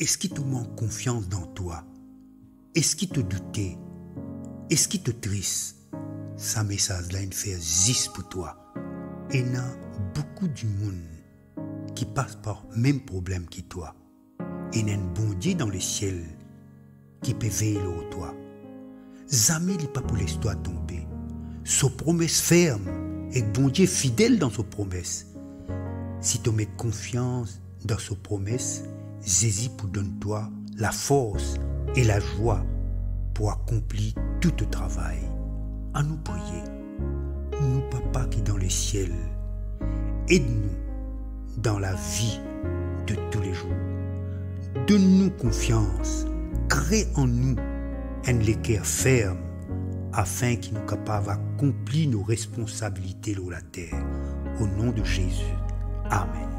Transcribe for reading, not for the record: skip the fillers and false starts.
Est-ce qu'il te manque confiance dans toi? Est-ce qu'il te doutait? Est-ce qu'il te triste? Sa message là, il fait zis pour toi. Et il y a beaucoup de monde qui passe par le même problème que toi. Et il y a un bon Dieu dans le ciel qui peut veiller sur toi. Jamais il n'est pas pour laisser toi tomber. Sa promesse ferme et bon Dieu fidèle dans sa promesse. Si tu mets confiance dans sa promesse, Jésus pour donner toi la force et la joie pour accomplir tout le travail. À nous prier. Nous, Papa qui est dans le ciel, aide-nous dans la vie de tous les jours. Donne-nous confiance. Crée en nous un cœur ferme afin qu'il nous capable d'accomplir nos responsabilités sur la terre. Au nom de Jésus. Amen.